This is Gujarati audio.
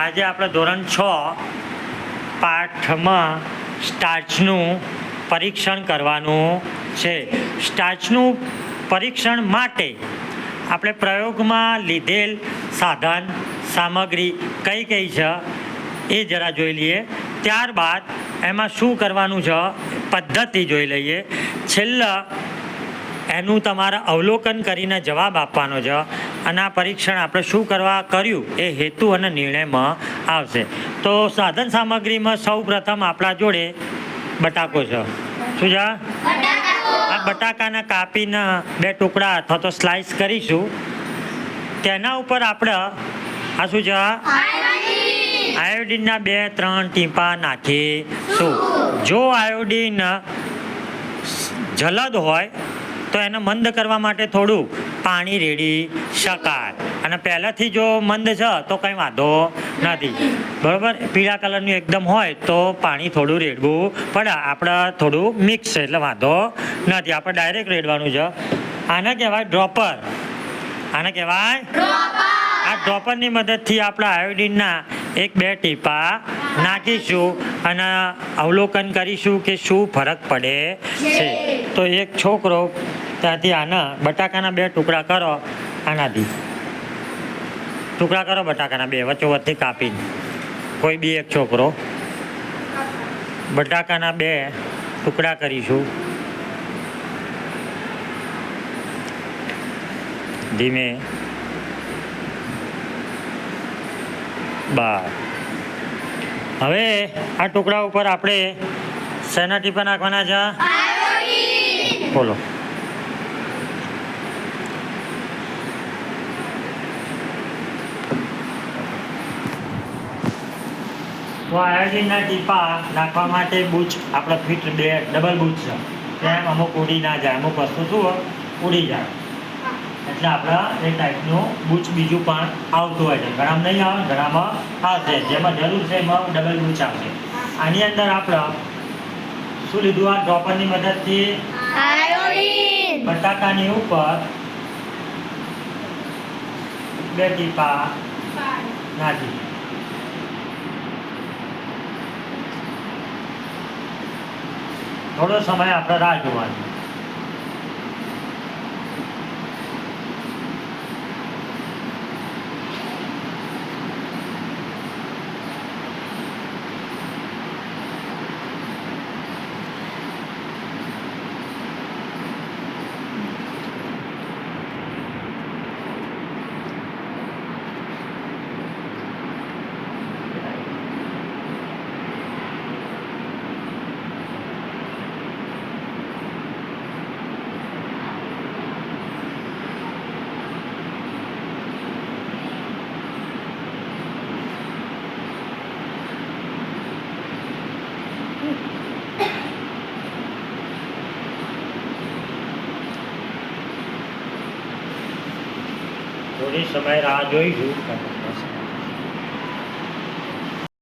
આજે આપણે ધોરણ 6 પાઠમાં સ્ટાર્ચનું પરીક્ષણ કરવાનું છે. સ્ટાર્ચનું પરીક્ષણ માટે આપણે પ્રયોગમાં લીધેલ સાધન સામગ્રી કઈ કઈ છે એ જરા જોઈ લઈએ. ત્યારબાદ એમાં શું કરવાનું છે પદ્ધતિ જોઈ લઈએ. છેલ્લા એનું તમારે અવલોકન કરીને જવાબ આપવાનો છે અને આ પરીક્ષણ આપણે શું કરવા કર્યું એ હેતુ અને નિર્ણયમાં આવશે. તો સાધન સામગ્રીમાં સૌ પ્રથમ આપણા જોડે બટાકો છે. શું છે? આ બટાકાના કાપીને 2 ટુકડા અથવા તો સ્લાઇસ કરીશું. તેના ઉપર આપણે આ શું છે આયોડીનના 2-3 ટીપા નાખીશું. જો આયોડીન જલદ હોય તો એને મંદ કરવા માટે થોડું પાણી રેડી શકાય, અને પહેલાંથી જો મંદ છે તો કંઈ વાંધો નથી. બરાબર? પીળા કલરનું એકદમ હોય તો પાણી થોડું રેડવું પડે. આપણે થોડું મિક્સ છે એટલે વાંધો નથી, આપણે ડાયરેક્ટ રેડવાનું છે. આને કહેવાય ડ્રોપર. આને કહેવાય આ ડ્રોપરની મદદથી આપણે આયોડીનના 1-2 ટીપા નાખીશું અને અવલોકન કરીશું કે શું ફરક પડે છે. તો એક છોકરો ત્યાંથી આના બટાકાના 2 ટુકડા કરો, આનાથી ટુકડા કરો બટાકાના 2 વચ્ચોવચ્ચથી કાપીને. કોઈ બી એક છોકરો બટાકાના 2 ટુકડા કરીશું. ધીમે બાર. હવે આ ટુકડા ઉપર આપણે શેના ટીપા નાખવાના છે? બોલો. તો આયોડીનના ટીપા નાખવા માટે બૂચ આપણે ફીટ 2 ડબલ બૂચ છે. તેમ અમુક ઉડી ના જાય, અમુક વસ્તુ શું ઉડી જાય, એટલે આપણે એ ટાઈપનું બૂચ બીજું પણ આવતું હોય છે. ઘણામાં નહીં આવે, ઘણામાં આવશે. જેમાં જરૂર છે એમાં ડબલ બૂચ આવશે. આની અંદર આપણે શું લીધું? આ ડ્રોપરની મદદથી બટાકાની ઉપર 2 ટીપા નાખી. થોડો સમય આપણે રાહ જોવાની. થોડી સમય રાહ જોઈશું.